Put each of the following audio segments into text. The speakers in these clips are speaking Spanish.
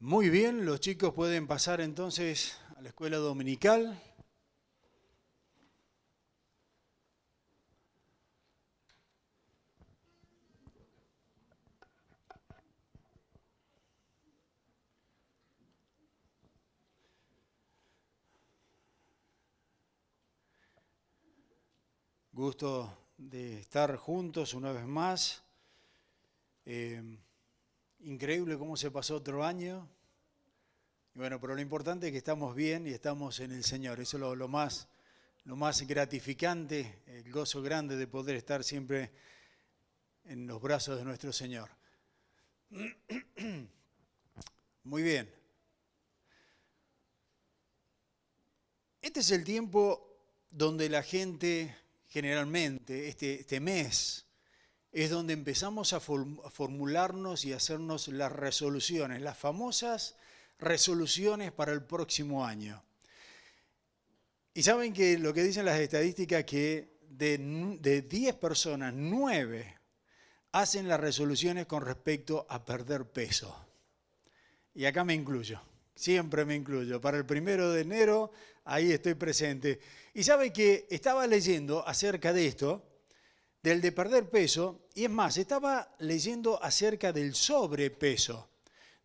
Muy bien, los chicos pueden pasar entonces a la escuela dominical. Gusto de estar juntos una vez más. Increíble cómo se pasó otro año. Y bueno, pero lo importante es que estamos bien y estamos en el Señor. Eso es lo más gratificante, el gozo grande de poder estar siempre en los brazos de nuestro Señor. Muy bien. Este es el tiempo donde la gente, generalmente, este mes, es donde empezamos a formularnos y hacernos las resoluciones, las famosas resoluciones para el próximo año. Y saben que lo que dicen las estadísticas, que de 10 personas, 9 hacen las resoluciones con respecto a perder peso. Y acá me incluyo, siempre me incluyo. Para el 1 de enero, ahí estoy presente. Y saben que estaba leyendo acerca de esto, del de perder peso, y es más, estaba leyendo acerca del sobrepeso,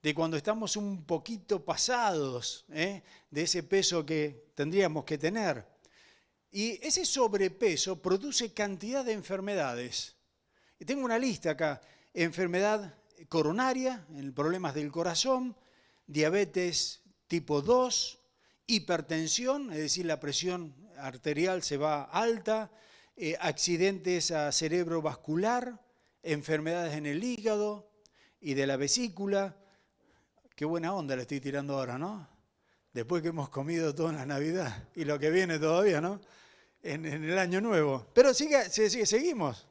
de cuando estamos un poquito pasados de ese peso que tendríamos que tener. Y ese sobrepeso produce cantidad de enfermedades. Y tengo una lista acá: enfermedad coronaria, problemas del corazón, diabetes tipo 2, hipertensión, es decir, la presión arterial se va alta, accidentes cerebrovascular, enfermedades en el hígado y de la vesícula. Qué buena onda le estoy tirando ahora, ¿no? Después que hemos comido toda la Navidad y lo que viene todavía, ¿no? En el año nuevo. Pero seguimos.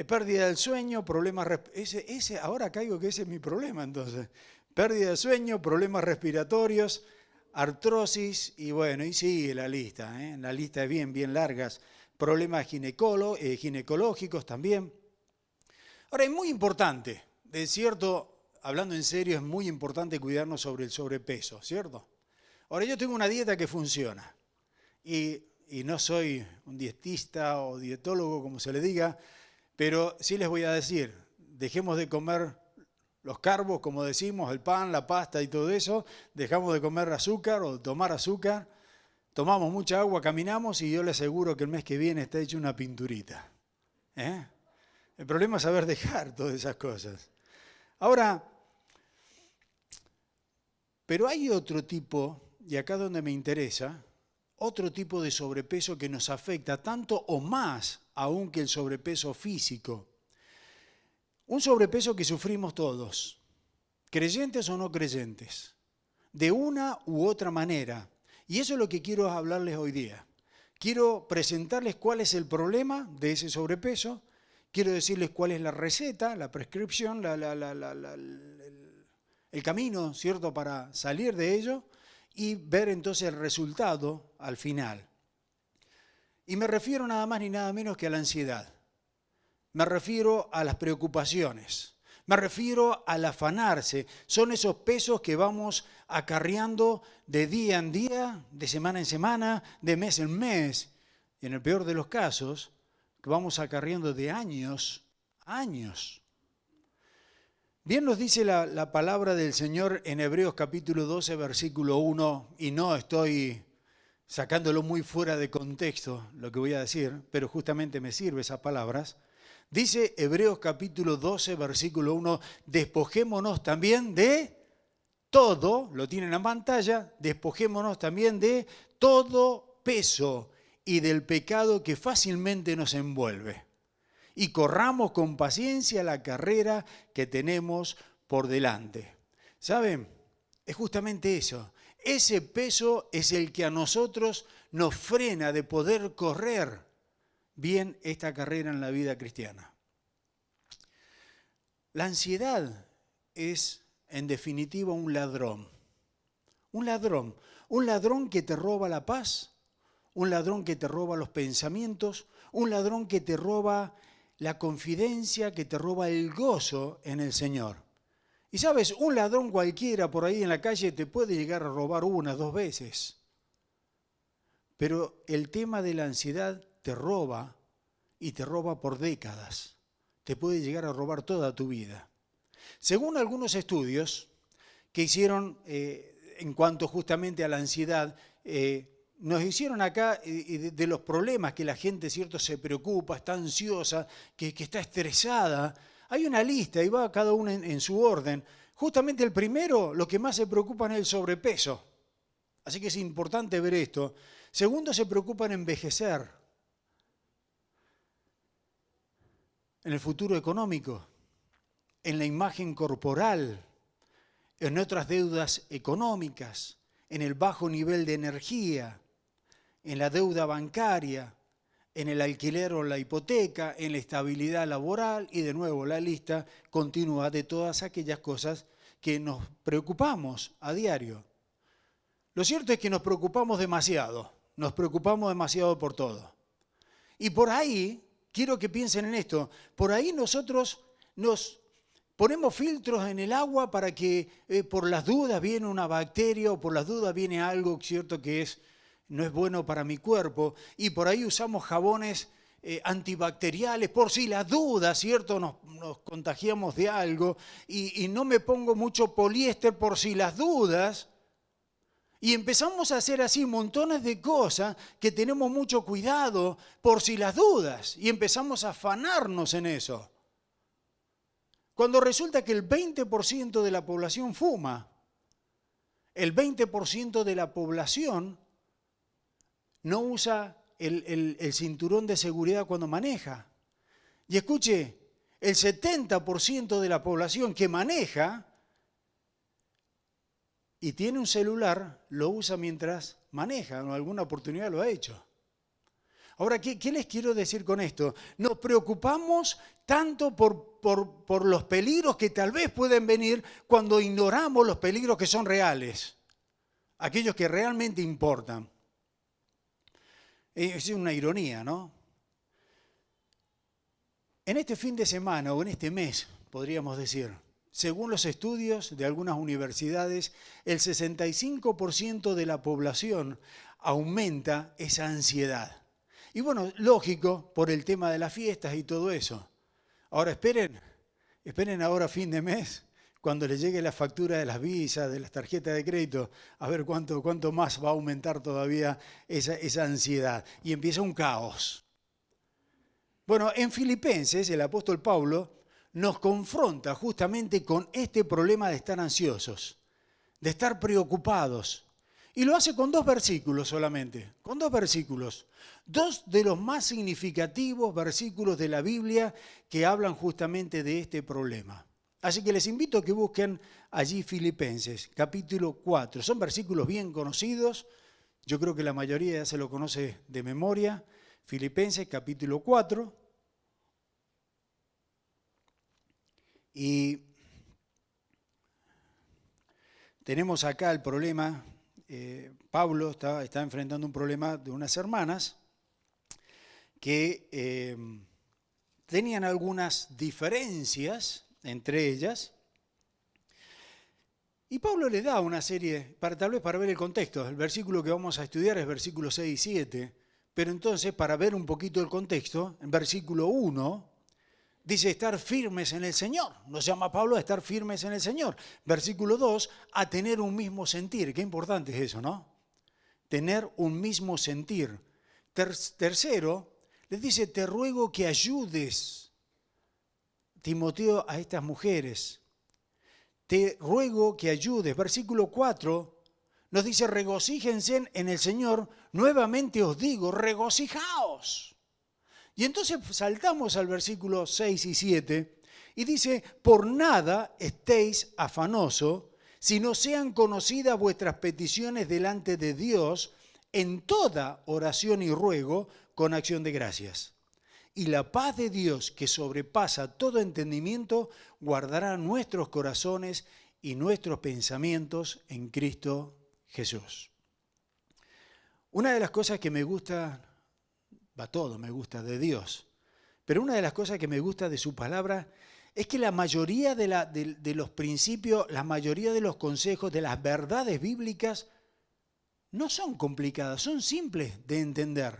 Pérdida del sueño, problemas... Ahora caigo que ese es mi problema, entonces. Pérdida del sueño, problemas respiratorios, artrosis y bueno, y sigue la lista, ¿eh? La lista es bien largas. Problemas ginecológicos también. Ahora, es muy importante, de cierto, hablando en serio, es muy importante cuidarnos sobre el sobrepeso, ¿cierto? Ahora, yo tengo una dieta que funciona y no soy un dietista o dietólogo, como se le diga, pero sí les voy a decir, dejemos de comer los carbos, como decimos, el pan, la pasta y todo eso, dejamos de comer azúcar o tomar azúcar, tomamos mucha agua, caminamos y yo le aseguro que el mes que viene está hecho una pinturita. El problema es saber dejar todas esas cosas. Ahora, pero hay otro tipo, y acá donde me interesa, otro tipo de sobrepeso que nos afecta tanto o más aún que el sobrepeso físico. Un sobrepeso que sufrimos todos, creyentes o no creyentes, de una u otra manera. Y eso es lo que quiero hablarles hoy día. Quiero presentarles cuál es el problema de ese sobrepeso, quiero decirles cuál es la receta, la prescripción, el camino, ¿cierto?, para salir de ello y ver entonces el resultado al final. Y me refiero nada más ni nada menos que a la ansiedad. Me refiero a las preocupaciones. Me refiero al afanarse. Son esos pesos que vamos acarreando de día en día, de semana en semana, de mes en mes. Y en el peor de los casos, que vamos acarreando de años. Bien nos dice la palabra del Señor en Hebreos capítulo 12, versículo 1, y no estoy sacándolo muy fuera de contexto lo que voy a decir, pero justamente me sirve esas palabras. Dice Hebreos capítulo 12, versículo 1, despojémonos también de todo, lo tienen en pantalla, despojémonos también de todo peso y del pecado que fácilmente nos envuelve. Y corramos con paciencia la carrera que tenemos por delante. ¿Saben? Es justamente eso. Ese peso es el que a nosotros nos frena de poder correr bien esta carrera en la vida cristiana. La ansiedad es, en definitiva, un ladrón. Un ladrón que te roba la paz, un ladrón que te roba los pensamientos, un ladrón que te roba la confidencia, que te roba el gozo en el Señor. Y sabes, un ladrón cualquiera por ahí en la calle te puede llegar a robar una, dos veces. Pero el tema de la ansiedad te roba y te roba por décadas. Te puede llegar a robar toda tu vida. Según algunos estudios que hicieron en cuanto justamente a la ansiedad, nos hicieron acá de los problemas que la gente, ¿cierto?, se preocupa, está ansiosa, que está estresada. Hay una lista y va cada uno en su orden. Justamente el primero, lo que más se preocupa es el sobrepeso. Así que es importante ver esto. Segundo, se preocupan en envejecer, en el futuro económico, en la imagen corporal, en otras deudas económicas, en el bajo nivel de energía, en la deuda bancaria, en el alquiler o la hipoteca, en la estabilidad laboral y de nuevo la lista continúa de todas aquellas cosas que nos preocupamos a diario. Lo cierto es que nos preocupamos demasiado por todo. Y por ahí, quiero que piensen en esto, por ahí nosotros nos ponemos filtros en el agua para que por las dudas viene una bacteria o por las dudas viene algo, cierto, que no es bueno para mi cuerpo, y por ahí usamos jabones antibacteriales por si las dudas, ¿cierto? Nos contagiamos de algo, y no me pongo mucho poliéster por si las dudas. Y empezamos a hacer así montones de cosas que tenemos mucho cuidado por si las dudas, y empezamos a afanarnos en eso. Cuando resulta que el 20% de la población fuma, el 20% de la población no usa el cinturón de seguridad cuando maneja. Y escuche, el 70% de la población que maneja y tiene un celular, lo usa mientras maneja, en alguna oportunidad lo ha hecho. Ahora, ¿qué les quiero decir con esto? Nos preocupamos tanto por los peligros que tal vez pueden venir cuando ignoramos los peligros que son reales, aquellos que realmente importan. Es una ironía, ¿no? En este fin de semana o en este mes, podríamos decir, según los estudios de algunas universidades, el 65% de la población aumenta esa ansiedad. Y bueno, lógico, por el tema de las fiestas y todo eso. Ahora esperen ahora fin de mes, cuando les llegue la factura de las visas, de las tarjetas de crédito, a ver cuánto más va a aumentar todavía esa ansiedad. Y empieza un caos. Bueno, en Filipenses, el apóstol Pablo nos confronta justamente con este problema de estar ansiosos, de estar preocupados. Y lo hace con 2 versículos solamente, con 2 versículos. 2 de los más significativos versículos de la Biblia que hablan justamente de este problema. Así que les invito a que busquen allí Filipenses, capítulo 4. Son versículos bien conocidos, yo creo que la mayoría ya se lo conoce de memoria. Filipenses, capítulo 4. Y tenemos acá el problema, Pablo está enfrentando un problema de unas hermanas que tenían algunas diferencias entre ellas. Y Pablo le da una serie, tal vez para ver el contexto, el versículo que vamos a estudiar es versículo 6 y 7, pero entonces para ver un poquito el contexto, en versículo 1, dice estar firmes en el Señor. Nos llama Pablo a estar firmes en el Señor. Versículo 2, a tener un mismo sentir. Qué importante es eso, ¿no? Tener un mismo sentir. Tercero, les dice, te ruego que ayudes, Timoteo, a estas mujeres. Te ruego que ayudes. Versículo 4 nos dice, regocíjense en el Señor. Nuevamente os digo, regocijaos. Y entonces saltamos al versículo 6 y 7 y dice, por nada estéis afanosos, sino sean conocidas vuestras peticiones delante de Dios en toda oración y ruego con acción de gracias. Y la paz de Dios, que sobrepasa todo entendimiento, guardará nuestros corazones y nuestros pensamientos en Cristo Jesús. Una de las cosas que me gusta, todo me gusta de Dios, pero una de las cosas que me gusta de su palabra es que la mayoría de los principios, la mayoría de los consejos, de las verdades bíblicas, no son complicadas, son simples de entender.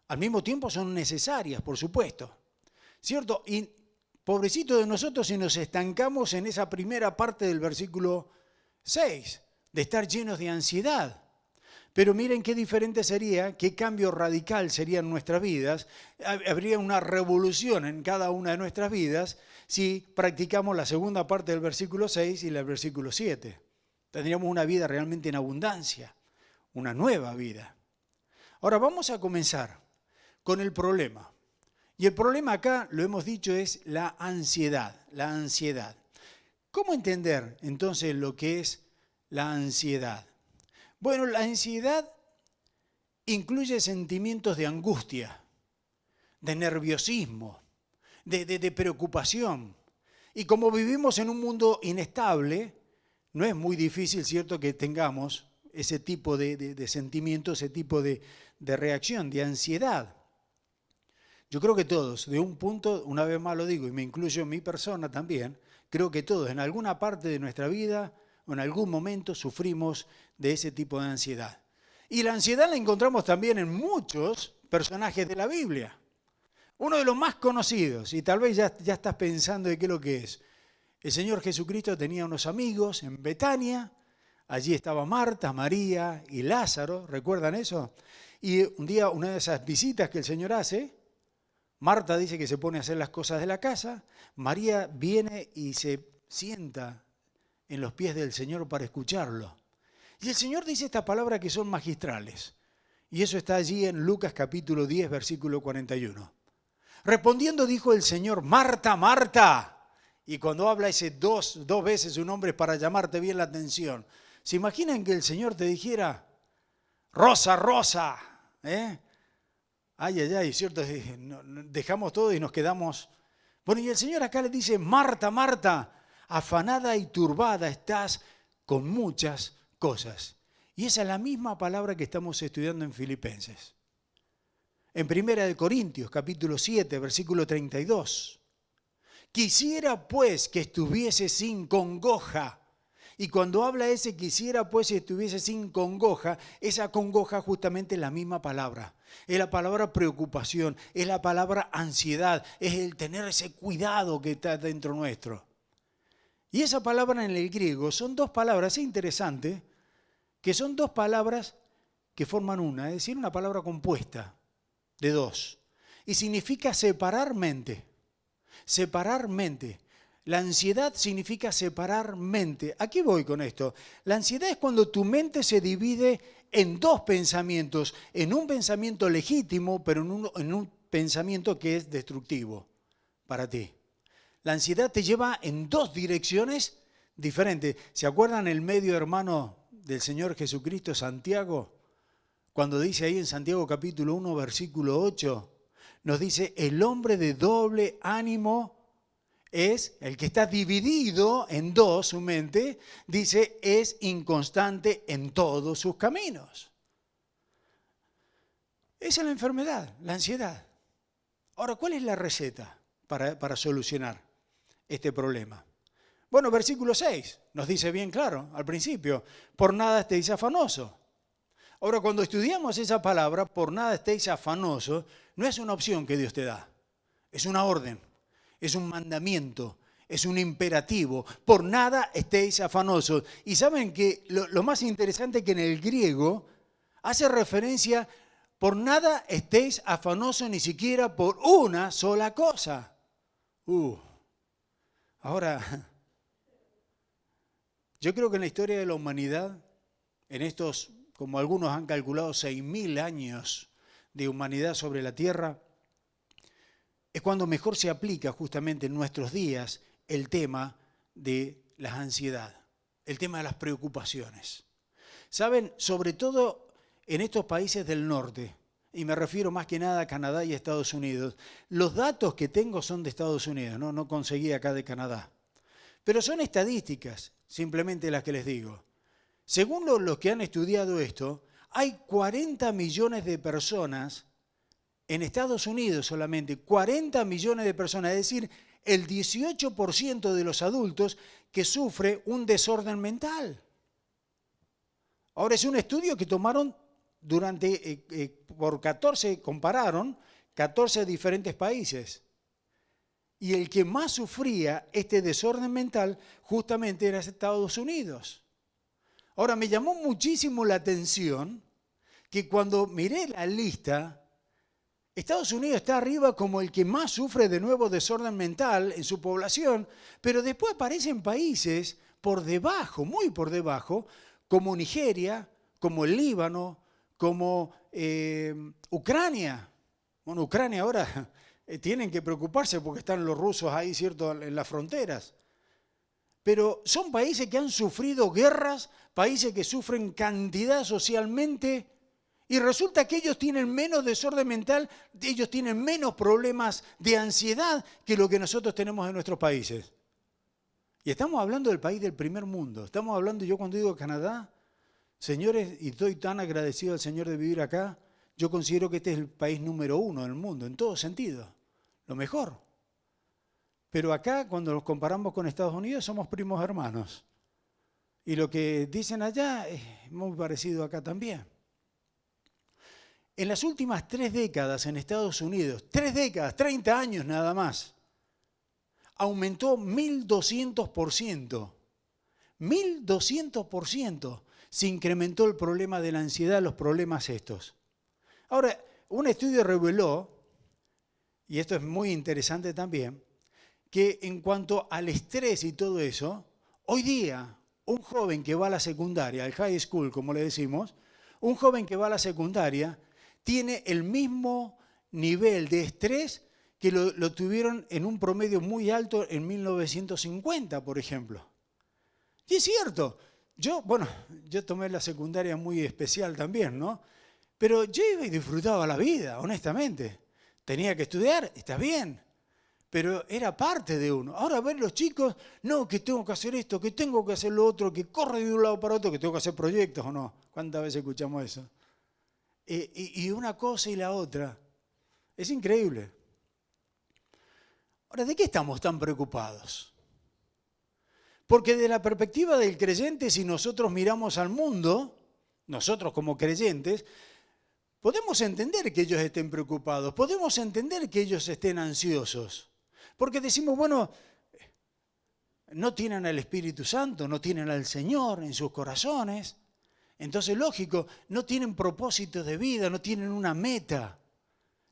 Al mismo tiempo son necesarias, por supuesto. ¿Cierto? Y pobrecito de nosotros si nos estancamos en esa primera parte del versículo 6, de estar llenos de ansiedad. Pero miren qué diferente sería, qué cambio radical sería en nuestras vidas. Habría una revolución en cada una de nuestras vidas si practicamos la segunda parte del versículo 6 y el versículo 7. Tendríamos una vida realmente en abundancia, una nueva vida. Ahora vamos a comenzar con el problema. Y el problema acá, lo hemos dicho, es la ansiedad. La ansiedad. ¿Cómo entender entonces lo que es la ansiedad? Bueno, la ansiedad incluye sentimientos de angustia, de nerviosismo, de preocupación. Y como vivimos en un mundo inestable, no es muy difícil, ¿cierto?, que tengamos ese tipo de sentimiento, ese tipo de reacción, de ansiedad. Yo creo que todos, de un punto, una vez más lo digo, y me incluyo en mi persona también, creo que todos en alguna parte de nuestra vida o en algún momento sufrimos de ese tipo de ansiedad. Y la ansiedad la encontramos también en muchos personajes de la Biblia. Uno de los más conocidos, y tal vez ya estás pensando de qué es lo que es. El Señor Jesucristo tenía unos amigos en Betania, allí estaba Marta, María y Lázaro, ¿recuerdan eso? Y un día, una de esas visitas que el Señor hace, Marta dice que se pone a hacer las cosas de la casa, María viene y se sienta en los pies del Señor para escucharlo. Y el Señor dice estas palabras que son magistrales. Y eso está allí en Lucas capítulo 10, versículo 41. Respondiendo dijo el Señor, Marta, Marta. Y cuando habla ese dos veces su nombre es para llamarte bien la atención. ¿Se imaginan que el Señor te dijera, Rosa, Rosa? Ay, ay, ay, ¿cierto? Dejamos todo y nos quedamos. Bueno, y el Señor acá le dice, Marta, Marta, afanada y turbada estás con muchas cosas. Y esa es la misma palabra que estamos estudiando en Filipenses. En 1 Corintios, capítulo 7, versículo 32. Quisiera pues que estuviese sin congoja. Y cuando habla ese quisiera pues que estuviese sin congoja, esa congoja justamente es la misma palabra. Es la palabra preocupación, es la palabra ansiedad, es el tener ese cuidado que está dentro nuestro. Y esa palabra en el griego son dos palabras, es interesante, que son dos palabras que forman una, es decir, una palabra compuesta de dos. Y significa separar mente. Separar mente. La ansiedad significa separar mente. ¿A qué voy con esto? La ansiedad es cuando tu mente se divide en dos pensamientos, en un pensamiento legítimo, pero en un pensamiento que es destructivo para ti. La ansiedad te lleva en dos direcciones diferentes. ¿Se acuerdan el medio hermano del Señor Jesucristo, Santiago? Cuando dice ahí en Santiago capítulo 1, versículo 8, nos dice, el hombre de doble ánimo es el que está dividido en dos, su mente, dice, es inconstante en todos sus caminos. Esa es la enfermedad, la ansiedad. Ahora, ¿cuál es la receta para solucionar este problema? Bueno, versículo 6 nos dice bien claro al principio, por nada estéis afanosos. Ahora, cuando estudiamos esa palabra, por nada estéis afanosos, no es una opción que Dios te da, es una orden, es un mandamiento, es un imperativo. Por nada estéis afanosos. Y saben que lo más interesante es que en el griego hace referencia, por nada estéis afanosos ni siquiera por una sola cosa. Ahora, yo creo que en la historia de la humanidad, en estos, como algunos han calculado, 6.000 años de humanidad sobre la tierra, es cuando mejor se aplica justamente en nuestros días el tema de la ansiedad, el tema de las preocupaciones. Saben, sobre todo en estos países del norte, y me refiero más que nada a Canadá y Estados Unidos, los datos que tengo son de Estados Unidos, no conseguí acá de Canadá. Pero son estadísticas, simplemente las que les digo. Según los que han estudiado esto, hay 40 millones de personas en Estados Unidos solamente, 40 millones de personas, es decir, el 18% de los adultos que sufre un desorden mental. Ahora es un estudio que tomaron compararon 14 diferentes países. Y el que más sufría este desorden mental justamente era Estados Unidos. Ahora me llamó muchísimo la atención que cuando miré la lista, Estados Unidos está arriba como el que más sufre de nuevo desorden mental en su población, pero después aparecen países por debajo, muy por debajo, como Nigeria, como el Líbano, como Ucrania. Bueno, Ucrania ahora tienen que preocuparse porque están los rusos ahí, ¿cierto?, en las fronteras. Pero son países que han sufrido guerras, países que sufren cantidad socialmente, y resulta que ellos tienen menos desorden mental, ellos tienen menos problemas de ansiedad que lo que nosotros tenemos en nuestros países. Y estamos hablando del país del primer mundo. Estamos hablando, yo cuando digo Canadá, señores, y estoy tan agradecido al Señor de vivir acá, yo considero que este es el país número 1 del mundo, en todo sentido, lo mejor. Pero acá, cuando nos comparamos con Estados Unidos, somos primos hermanos. Y lo que dicen allá es muy parecido acá también. En las últimas 3 décadas en Estados Unidos, 3 décadas, 30 años nada más, aumentó 1200%. 1200% se incrementó el problema de la ansiedad, los problemas estos. Ahora, un estudio reveló, y esto es muy interesante también, que en cuanto al estrés y todo eso, hoy día un joven que va a la secundaria, al high school como le decimos, un joven que va a la secundaria tiene el mismo nivel de estrés que lo tuvieron en un promedio muy alto en 1950, por ejemplo. Y es cierto, yo tomé la secundaria muy especial también, ¿no? Pero yo iba y disfrutaba la vida, honestamente. Tenía que estudiar, está bien, pero era parte de uno. Ahora ver los chicos, no, que tengo que hacer esto, que tengo que hacer lo otro, que corre de un lado para otro, que tengo que hacer proyectos o no. ¿Cuántas veces escuchamos eso? Y una cosa y la otra. Es increíble. Ahora, ¿de qué estamos tan preocupados? Porque desde la perspectiva del creyente, si nosotros miramos al mundo, nosotros como creyentes, podemos entender que ellos estén preocupados, podemos entender que ellos estén ansiosos. Porque decimos, bueno, no tienen al Espíritu Santo, no tienen al Señor en sus corazones. Entonces, lógico, no tienen propósito de vida, no tienen una meta.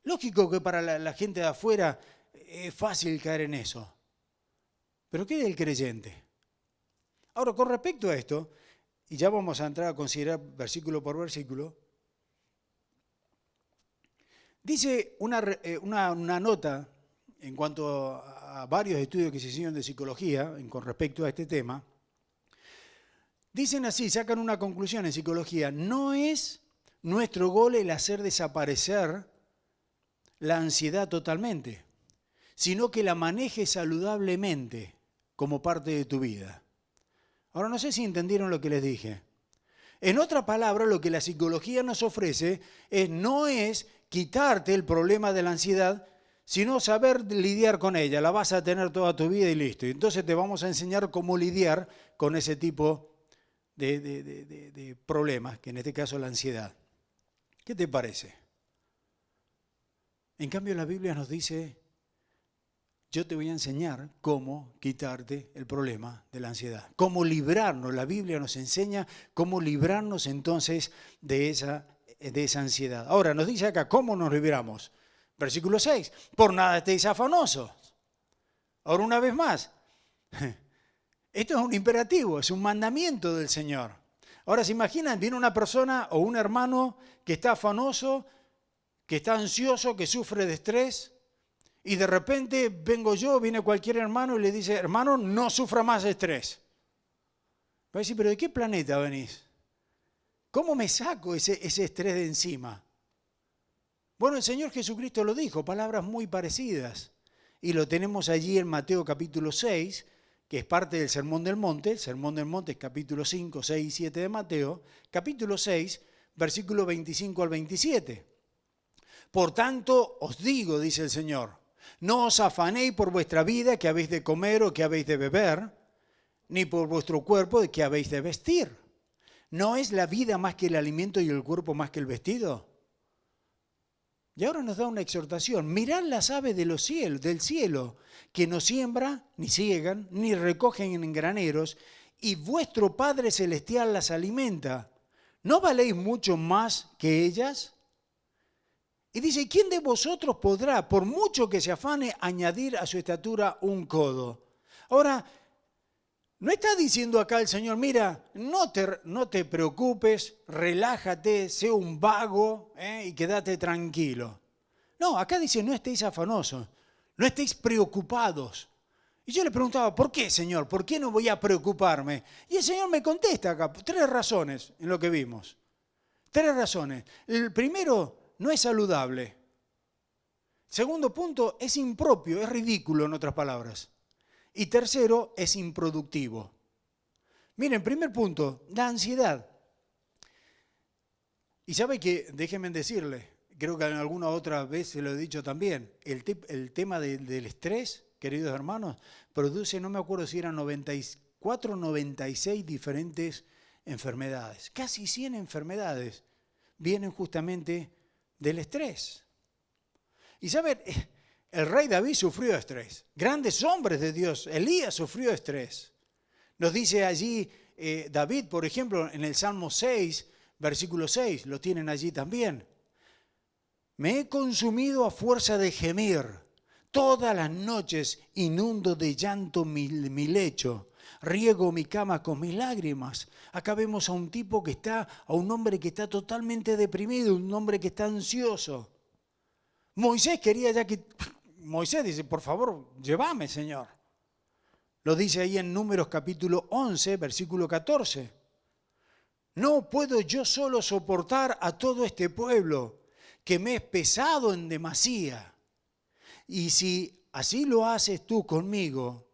Lógico que para la gente de afuera es fácil caer en eso. Pero ¿qué es el creyente? Ahora, con respecto a esto, y ya vamos a entrar a considerar versículo por versículo, dice una nota en cuanto a varios estudios que se hicieron de psicología con respecto a este tema. Dicen así, sacan una conclusión en psicología: no es nuestro gol el hacer desaparecer la ansiedad totalmente, sino que la manejes saludablemente como parte de tu vida. Ahora no sé si entendieron lo que les dije. En otra palabra, lo que la psicología nos ofrece no es quitarte el problema de la ansiedad, sino saber lidiar con ella. La vas a tener toda tu vida y listo. Y entonces te vamos a enseñar cómo lidiar con ese tipo de problemas, que en este caso es la ansiedad. ¿Qué te parece? En cambio, la Biblia nos dice: yo te voy a enseñar cómo quitarte el problema de la ansiedad, cómo librarnos. La Biblia nos enseña cómo librarnos entonces de esa ansiedad. Ahora, nos dice acá, ¿cómo nos libramos? Versículo 6, por nada estéis afanosos. Ahora, una vez más, esto es un imperativo, es un mandamiento del Señor. Ahora, ¿se imaginan? Viene una persona o un hermano que está afanoso, que está ansioso, que sufre de estrés, y de repente viene cualquier hermano y le dice: hermano, no sufra más de estrés. Va a decir: ¿pero de qué planeta venís? ¿Cómo me saco ese estrés de encima? Bueno, el Señor Jesucristo lo dijo, palabras muy parecidas. Y lo tenemos allí en Mateo capítulo 6, que es parte del Sermón del Monte. El Sermón del Monte es capítulo 5, 6 y 7 de Mateo. Capítulo 6, versículo 25 al 27. Por tanto, os digo, dice el Señor, No os afanéis por vuestra vida, que habéis de comer o que habéis de beber, ni por vuestro cuerpo, de que habéis de vestir. ¿No es la vida más que el alimento y el cuerpo más que el vestido? Y ahora nos da una exhortación. Mirad las aves de los cielos, del cielo, que no siembran, ni ciegan, ni recogen en graneros, y vuestro Padre Celestial las alimenta. ¿No valéis mucho más que ellas? Y dice, ¿quién de vosotros podrá, por mucho que se afane, añadir a su estatura un codo? Ahora, no está diciendo acá el Señor, mira, no te preocupes, relájate, sé un vago y quédate tranquilo. No, acá dice, no estéis afanosos, no estéis preocupados. Y yo le preguntaba, ¿por qué, Señor? ¿Por qué no voy a preocuparme? Y el Señor me contesta acá, 3 razones en lo que vimos. 3 razones. El primero, no es saludable. Segundo punto, es impropio, es ridículo en otras palabras. Y tercero, es improductivo. Miren, primer punto, la ansiedad. Y sabe que, déjenme decirle, creo que en alguna otra vez se lo he dicho también, el tema del estrés, queridos hermanos, produce, no me acuerdo si eran 94 o 96 diferentes enfermedades. Casi 100 enfermedades vienen justamente del estrés. Y saben, el rey David sufrió estrés. Grandes hombres de Dios. Elías sufrió estrés. Nos dice allí David, por ejemplo, en el Salmo 6, versículo 6, lo tienen allí también. Me he consumido a fuerza de gemir. Todas las noches inundo de llanto mi lecho. Riego mi cama con mis lágrimas. Acá vemos a un tipo a un hombre que está totalmente deprimido, un hombre que está ansioso. Moisés quería ya que... Moisés dice, por favor, llévame, Señor. Lo dice ahí en Números capítulo 11, versículo 14. No puedo yo solo soportar a todo este pueblo, que me es pesado en demasía. Y si así lo haces tú conmigo,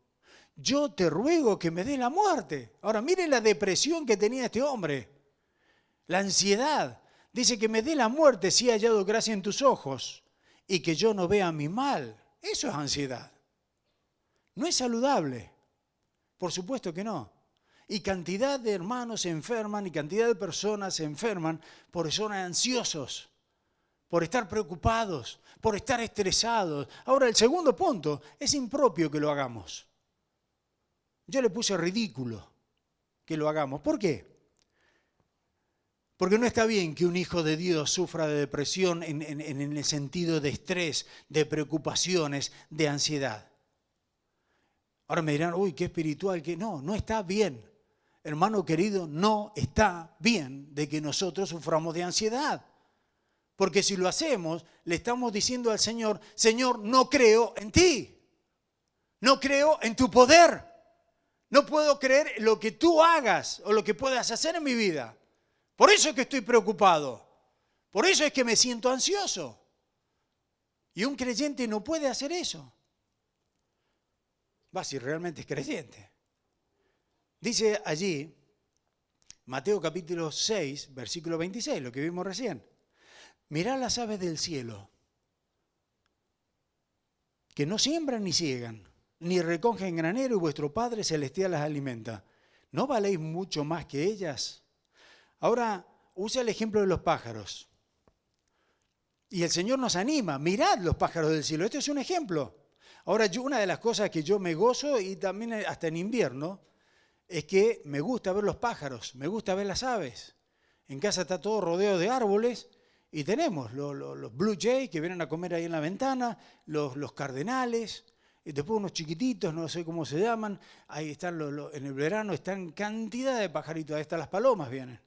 yo te ruego que me dé la muerte. Ahora, miren la depresión que tenía este hombre. La ansiedad. Dice que me dé la muerte si he hallado gracia en tus ojos y que yo no vea mi mal. Eso es ansiedad. No es saludable. Por supuesto que no. Y cantidad de hermanos se enferman y cantidad de personas se enferman por ser ansiosos, por estar preocupados, por estar estresados. Ahora, el segundo punto, es impropio que lo hagamos. Yo le puse ridículo que lo hagamos. ¿Por qué? Porque no está bien que un hijo de Dios sufra de depresión en el sentido de estrés, de preocupaciones, de ansiedad. Ahora me dirán, uy, qué espiritual, que no, no está bien. Hermano querido, no está bien de que nosotros suframos de ansiedad. Porque si lo hacemos, le estamos diciendo al Señor, Señor, no creo en ti. No creo en tu poder. No puedo creer en lo que tú hagas o lo que puedas hacer en mi vida. Por eso es que estoy preocupado. Por eso es que me siento ansioso. Y un creyente no puede hacer eso. Va, si realmente es creyente. Dice allí, Mateo capítulo 6, versículo 26, lo que vimos recién. Mirad las aves del cielo, que no siembran ni ciegan, ni recogen en granero, y vuestro Padre Celestial las alimenta. ¿No valéis mucho más que ellas? Ahora, usa el ejemplo de los pájaros. Y el Señor nos anima, mirad los pájaros del cielo. Este es un ejemplo. Ahora, una de las cosas que yo me gozo, y también hasta en invierno, es que me gusta ver los pájaros, me gusta ver las aves. En casa está todo rodeado de árboles y tenemos los blue jays que vienen a comer ahí en la ventana, los cardenales, y después unos chiquititos, no sé cómo se llaman. Ahí están, en el verano están cantidad de pajaritos, ahí están las palomas, vienen.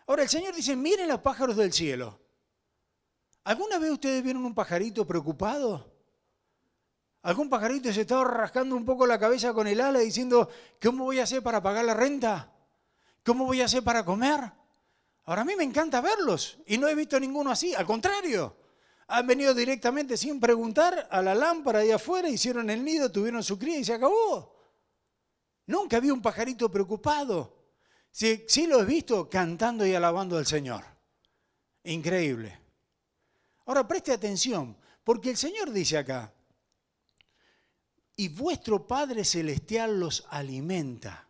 Ahora el Señor dice, miren los pájaros del cielo. ¿Alguna vez ustedes vieron un pajarito preocupado? ¿Algún pajarito se estaba rascando un poco la cabeza con el ala diciendo, ¿cómo voy a hacer para pagar la renta? ¿Cómo voy a hacer para comer? Ahora a mí me encanta verlos y no he visto ninguno así. Al contrario, han venido directamente sin preguntar a la lámpara ahí afuera, hicieron el nido, tuvieron su cría y se acabó. Nunca vi un pajarito preocupado. Sí lo he visto cantando y alabando al Señor. Increíble. Ahora preste atención, porque el Señor dice acá, y vuestro Padre Celestial los alimenta.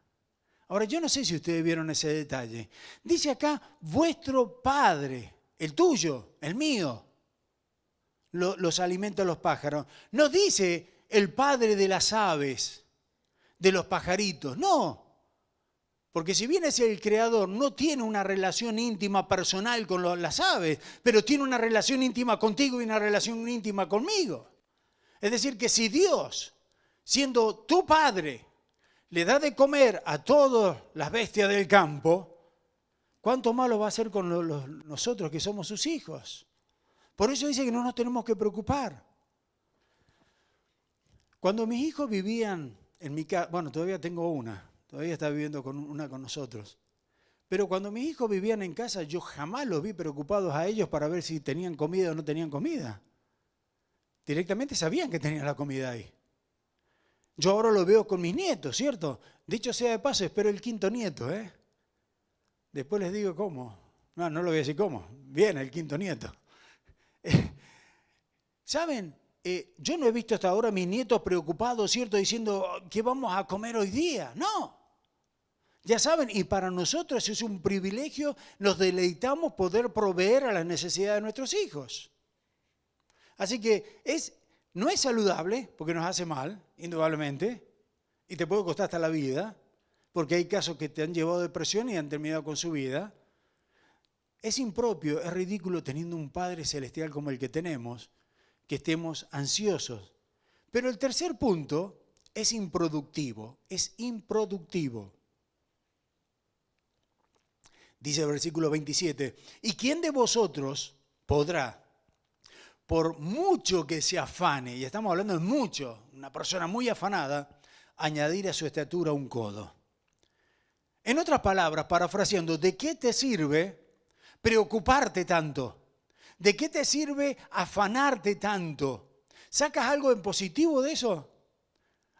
Ahora, yo no sé si ustedes vieron ese detalle. Dice acá, vuestro Padre, el tuyo, el mío, los alimenta a los pájaros. No dice el Padre de las aves, de los pajaritos, no. Porque si bien es el creador, no tiene una relación íntima personal con las aves, pero tiene una relación íntima contigo y una relación íntima conmigo. Es decir, que si Dios, siendo tu Padre, le da de comer a todas las bestias del campo, ¿cuánto más lo va a hacer con nosotros que somos sus hijos? Por eso dice que no nos tenemos que preocupar. Cuando mis hijos vivían en mi casa, bueno, todavía tengo una, todavía está viviendo una con nosotros. Pero cuando mis hijos vivían en casa, yo jamás los vi preocupados a ellos para ver si tenían comida o no tenían comida. Directamente sabían que tenían la comida ahí. Yo ahora lo veo con mis nietos, ¿cierto? Dicho sea de paso, espero el 5º nieto, ¿eh? Después les digo cómo. No lo voy a decir cómo. Viene el 5º nieto. ¿Saben? Yo no he visto hasta ahora a mis nietos preocupados, ¿cierto? Diciendo, ¿qué vamos a comer hoy día? No. Ya saben, y para nosotros es un privilegio, nos deleitamos poder proveer a las necesidades de nuestros hijos. Así que no es saludable, porque nos hace mal, indudablemente, y te puede costar hasta la vida, porque hay casos que te han llevado a depresión y han terminado con su vida. Es impropio, es ridículo teniendo un Padre Celestial como el que tenemos, que estemos ansiosos. Pero el tercer punto es improductivo, Dice el versículo 27, ¿y quién de vosotros podrá, por mucho que se afane, y estamos hablando de mucho, una persona muy afanada, añadir a su estatura un codo? En otras palabras, parafraseando, ¿de qué te sirve preocuparte tanto? ¿De qué te sirve afanarte tanto? ¿Sacas algo en positivo de eso?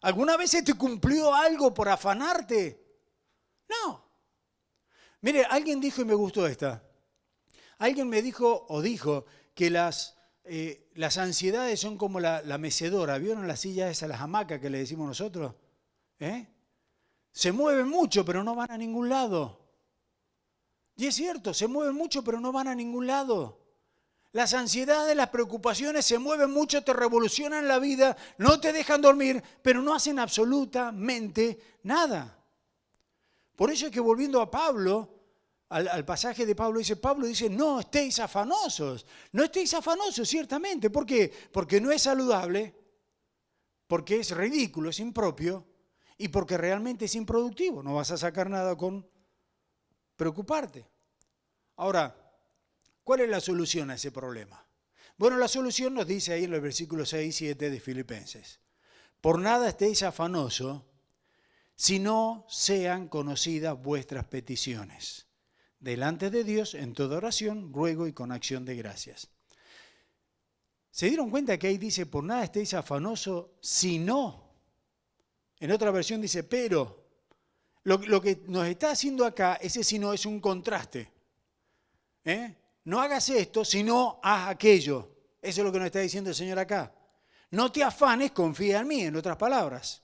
¿Alguna vez se te cumplió algo por afanarte? No. Mire, alguien dijo, y me gustó esta, alguien me dijo o dijo que las ansiedades son como la mecedora. ¿Vieron las sillas esas, las hamacas que le decimos nosotros? Se mueven mucho, pero no van a ningún lado. Y es cierto, se mueven mucho, pero no van a ningún lado. Las ansiedades, las preocupaciones se mueven mucho, te revolucionan la vida, no te dejan dormir, pero no hacen absolutamente nada. Por eso es que volviendo a Pablo, al pasaje de Pablo dice, no estéis afanosos. No estéis afanosos, ciertamente. ¿Por qué? Porque no es saludable, porque es ridículo, es impropio, y porque realmente es improductivo. No vas a sacar nada con preocuparte. Ahora, ¿cuál es la solución a ese problema? Bueno, la solución nos dice ahí en los versículos 6 y 7 de Filipenses. Por nada estéis afanosos, si no sean conocidas vuestras peticiones. Delante de Dios, en toda oración, ruego y con acción de gracias. ¿Se dieron cuenta que ahí dice, por nada estéis afanosos, si no? En otra versión dice, pero. Lo que nos está haciendo acá, ese si no es un contraste. No hagas esto, sino haz aquello. Eso es lo que nos está diciendo el Señor acá. No te afanes, confía en mí, en otras palabras.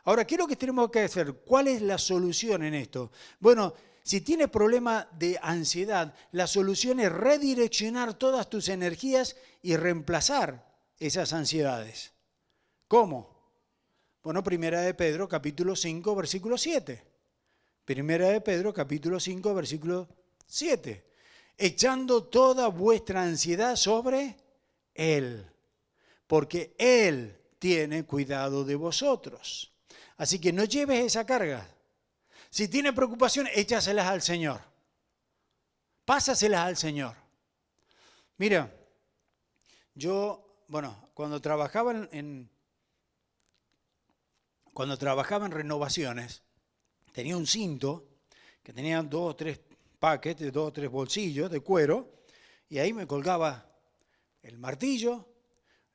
Ahora, ¿qué es lo que tenemos que hacer? ¿Cuál es la solución en esto? Bueno, si tienes problema de ansiedad, la solución es redireccionar todas tus energías y reemplazar esas ansiedades. ¿Cómo? Bueno, Primera de Pedro, capítulo 5, versículo 7. Primera de Pedro, capítulo 5, versículo 7. Echando toda vuestra ansiedad sobre Él, porque Él tiene cuidado de vosotros. Así que no lleves esa carga. Si tienes preocupación, échaselas al Señor. Pásaselas al Señor. Mira, yo, cuando trabajaba en renovaciones, tenía un cinto que tenía 2 o 3 paquetes, 2 o 3 bolsillos de cuero, y ahí me colgaba el martillo,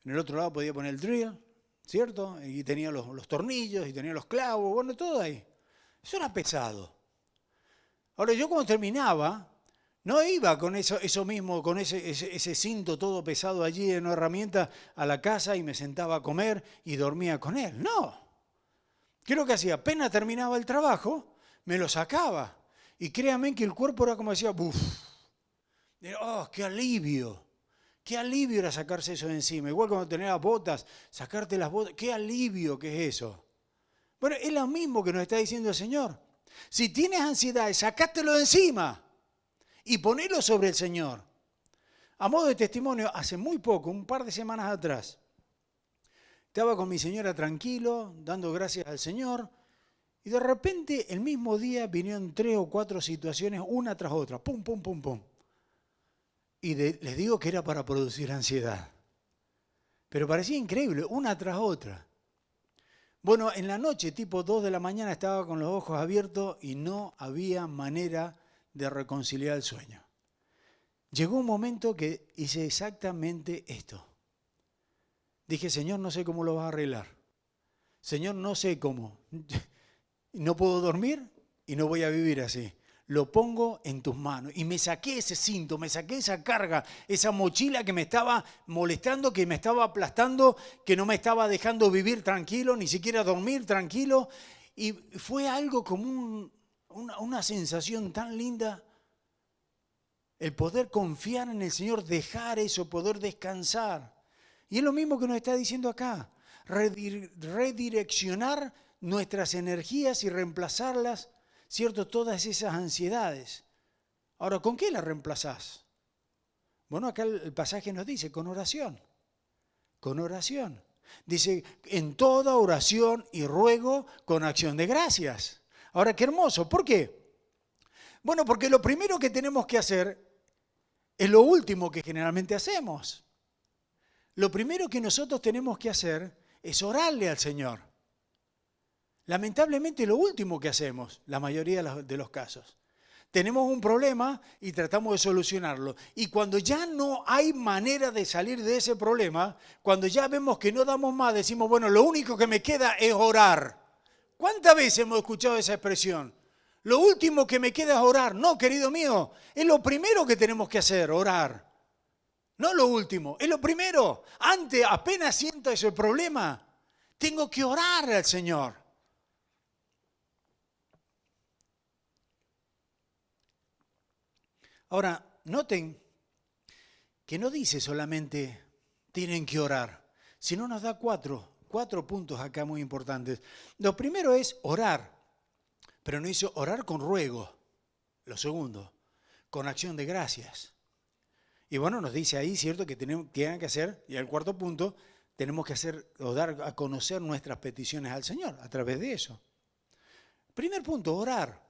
en el otro lado podía poner el drill, ¿cierto? Y tenía los tornillos, y tenía los clavos, todo ahí. Eso era pesado. Ahora, yo cuando terminaba, No iba con eso mismo, con ese cinto todo pesado allí en una herramienta a la casa y me sentaba a comer y dormía con él. No. ¿Qué es lo que hacía? Apenas terminaba el trabajo, me lo sacaba. Y créanme que el cuerpo era como decía, ¡buf! ¡Oh, qué alivio! Qué alivio era sacarse eso de encima. Igual cuando tenías las botas, sacarte las botas. Qué alivio que es eso. Bueno, es lo mismo que nos está diciendo el Señor. Si tienes ansiedad, sacátelo de encima y ponelo sobre el Señor. A modo de testimonio, hace muy poco, un par de semanas atrás, estaba con mi señora tranquilo, dando gracias al Señor, y de repente el mismo día vinieron 3 o 4 situaciones, una tras otra, pum, pum, pum, pum. Y les digo que era para producir ansiedad. Pero parecía increíble, una tras otra. Bueno, en la noche, tipo 2 de la mañana, estaba con los ojos abiertos y no había manera de reconciliar el sueño. Llegó un momento que hice exactamente esto. Dije, Señor, no sé cómo lo vas a arreglar. Señor, no sé cómo. No puedo dormir y no voy a vivir así. Lo pongo en tus manos. Y me saqué ese cinto, me saqué esa carga, esa mochila que me estaba molestando, que me estaba aplastando, que no me estaba dejando vivir tranquilo, ni siquiera dormir tranquilo. Y fue algo como una sensación tan linda. El poder confiar en el Señor, dejar eso, poder descansar. Y es lo mismo que nos está diciendo acá. Redireccionar nuestras energías y reemplazarlas, ¿cierto? Todas esas ansiedades. Ahora, ¿con qué las reemplazás? Bueno, acá el pasaje nos dice, con oración. Con oración. Dice, en toda oración y ruego con acción de gracias. Ahora, qué hermoso. ¿Por qué? Bueno, porque lo primero que tenemos que hacer es lo último que generalmente hacemos. Lo primero que nosotros tenemos que hacer es orarle al Señor. Lamentablemente lo último que hacemos, la mayoría de los casos. Tenemos un problema y tratamos de solucionarlo. Y cuando ya no hay manera de salir de ese problema, cuando ya vemos que no damos más, decimos, bueno, lo único que me queda es orar. ¿Cuántas veces hemos escuchado esa expresión? Lo último que me queda es orar. No, querido mío, es lo primero que tenemos que hacer, orar. No lo último, es lo primero. Antes, apenas siento ese problema, tengo que orar al Señor. Ahora, noten que no dice solamente tienen que orar, sino nos da cuatro puntos acá muy importantes. Lo primero es orar, pero no dice orar con ruego. Lo segundo, con acción de gracias. Y bueno, nos dice ahí, ¿cierto?, que tienen que hacer, y el cuarto punto, tenemos que hacer o dar a conocer nuestras peticiones al Señor a través de eso. Primer punto, orar.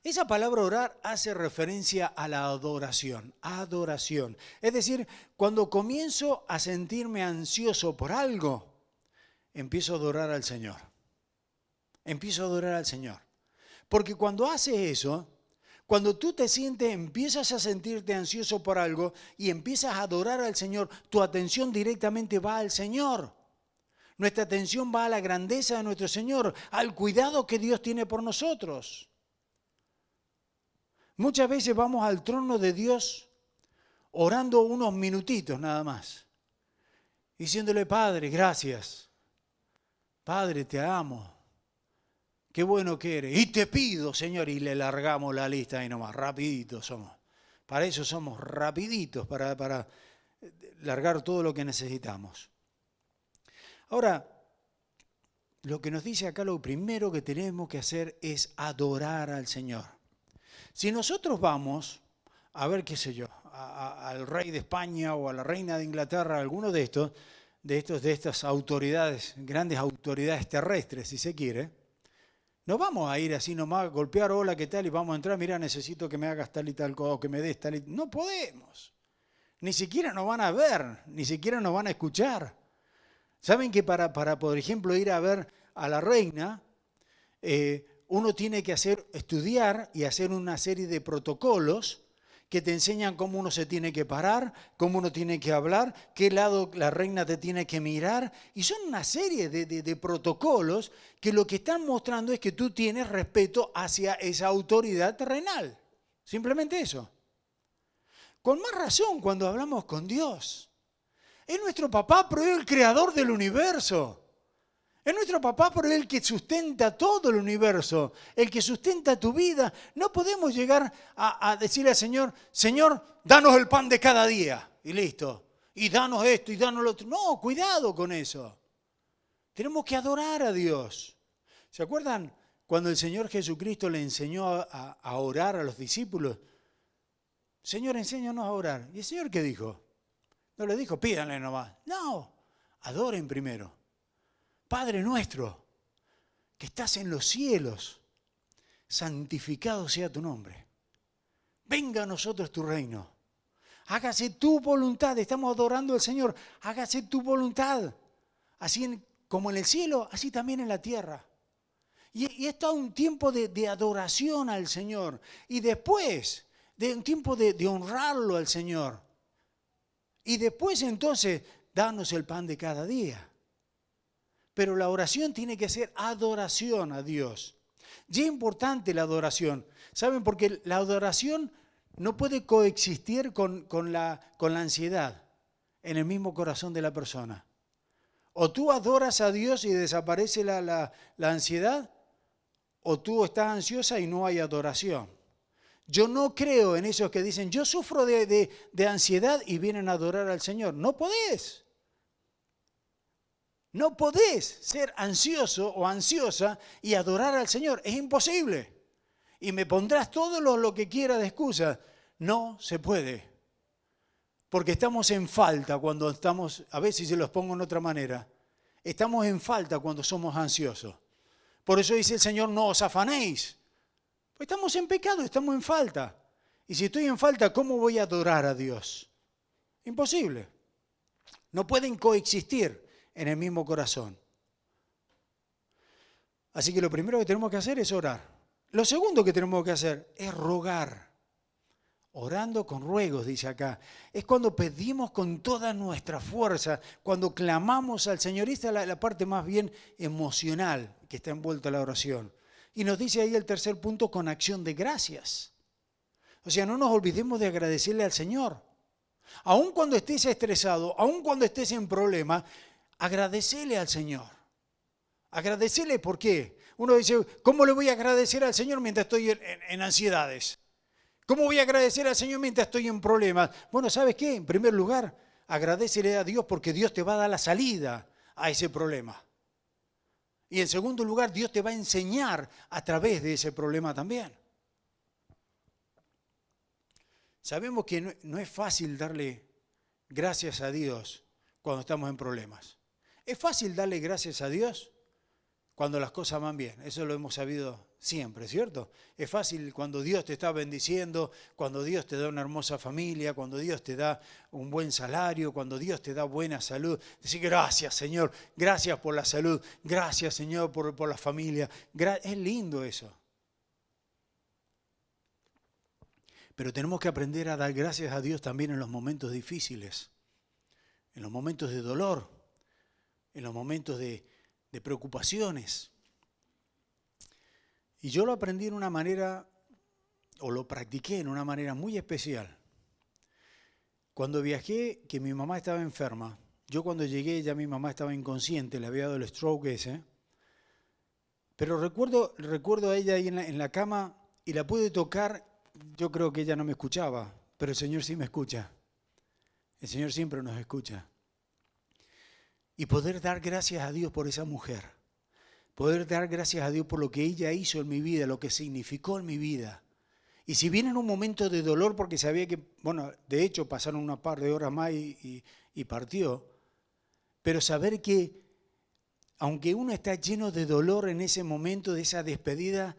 Esa palabra orar hace referencia a la adoración, adoración. Es decir, cuando comienzo a sentirme ansioso por algo, empiezo a adorar al Señor. Empiezo a adorar al Señor. Porque cuando haces eso, cuando tú empiezas a sentirte ansioso por algo y empiezas a adorar al Señor, tu atención directamente va al Señor. Nuestra atención va a la grandeza de nuestro Señor, al cuidado que Dios tiene por nosotros. Muchas veces vamos al trono de Dios orando unos minutitos nada más, diciéndole, Padre, gracias. Padre, te amo. Qué bueno que eres. Y te pido, Señor, y le largamos la lista ahí nomás, rapiditos somos. Para eso somos rapiditos, para largar todo lo que necesitamos. Ahora, lo que nos dice acá, lo primero que tenemos que hacer es adorar al Señor. Si nosotros vamos a ver, qué sé yo, al rey de España o a la reina de Inglaterra, alguno de estas autoridades, grandes autoridades terrestres, si se quiere, no vamos a ir así nomás a golpear, hola, ¿qué tal? Y vamos a entrar, mira, necesito que me hagas tal y tal cosa, o que me des tal y tal. No podemos. Ni siquiera nos van a ver, ni siquiera nos van a escuchar. ¿Saben que para por ejemplo, ir a ver a la reina, uno tiene que estudiar y hacer una serie de protocolos que te enseñan cómo uno se tiene que parar, cómo uno tiene que hablar, qué lado la reina te tiene que mirar? Y son una serie de protocolos que lo que están mostrando es que tú tienes respeto hacia esa autoridad terrenal. Simplemente eso. con más razón cuando hablamos con Dios. Es nuestro papá, pero es el creador del universo. Es nuestro papá, pero es el que sustenta todo el universo, el que sustenta tu vida. No podemos llegar a decirle al Señor, Señor, danos el pan de cada día. Y listo. Y danos esto y danos lo otro. No, cuidado con eso. Tenemos que adorar a Dios. ¿Se acuerdan cuando el Señor Jesucristo le enseñó a orar a los discípulos? Señor, enséñanos a orar. ¿Y el Señor qué dijo? No le dijo, pídanle nomás. No, adoren primero. Padre nuestro, que estás en los cielos, santificado sea tu nombre. Venga a nosotros tu reino. Hágase tu voluntad. Estamos adorando al Señor. Hágase tu voluntad. Así como en el cielo, así también en la tierra. Y es todo un tiempo de adoración al Señor. Y después, de un tiempo de honrarlo al Señor. Y después entonces, danos el pan de cada día. Pero la oración tiene que ser adoración a Dios. Y es importante la adoración. ¿Saben? Porque la adoración no puede coexistir con la ansiedad en el mismo corazón de la persona. O tú adoras a Dios y desaparece la ansiedad, o tú estás ansiosa y no hay adoración. Yo no creo en esos que dicen, yo sufro de ansiedad y vienen a adorar al Señor. No podés. No podés ser ansioso o ansiosa y adorar al Señor. Es imposible. Y me pondrás todo lo que quiera de excusa. No se puede. Porque estamos en falta cuando estamos, a ver si se los pongo en otra manera. Estamos en falta cuando somos ansiosos. Por eso dice el Señor, no os afanéis. Pues estamos en pecado, estamos en falta. Y si estoy en falta, ¿cómo voy a adorar a Dios? Imposible. No pueden coexistir en el mismo corazón. Así que lo primero que tenemos que hacer es orar. Lo segundo que tenemos que hacer es rogar. Orando con ruegos, dice acá. Es cuando pedimos con toda nuestra fuerza, cuando clamamos al Señor. Esta es la parte más bien emocional que está envuelta en la oración. Y nos dice ahí el tercer punto, con acción de gracias. O sea, no nos olvidemos de agradecerle al Señor. Aun cuando estés estresado, aun cuando estés en problemas, agradecele al Señor. Agradecele, ¿por qué? Uno dice, ¿cómo le voy a agradecer al Señor mientras estoy en ansiedades? ¿Cómo voy a agradecer al Señor mientras estoy en problemas? Bueno, ¿sabes qué? En primer lugar, agradécele a Dios porque Dios te va a dar la salida a ese problema. Y en segundo lugar, Dios te va a enseñar a través de ese problema también. Sabemos que no es fácil darle gracias a Dios cuando estamos en problemas. Es fácil darle gracias a Dios cuando las cosas van bien. Eso lo hemos sabido siempre, ¿cierto? Es fácil cuando Dios te está bendiciendo, cuando Dios te da una hermosa familia, cuando Dios te da un buen salario, cuando Dios te da buena salud. Decir gracias, Señor, gracias por la salud, gracias, Señor, por la familia. Es lindo eso. Pero tenemos que aprender a dar gracias a Dios también en los momentos difíciles, en los momentos de dolor, en los momentos de preocupaciones. Y yo lo aprendí en una manera, o lo practiqué en una manera muy especial. Cuando viajé, que mi mamá estaba enferma, yo cuando llegué ya mi mamá estaba inconsciente, le había dado el stroke ese, pero recuerdo a ella ahí en la cama y la pude tocar. Yo creo que ella no me escuchaba, pero el Señor sí me escucha. El Señor siempre nos escucha. Y poder dar gracias a Dios por esa mujer. Poder dar gracias a Dios por lo que ella hizo en mi vida, lo que significó en mi vida. Y si viene en un momento de dolor, porque sabía que, bueno, de hecho pasaron una par de horas más y partió, pero saber que, aunque uno está lleno de dolor en ese momento de esa despedida,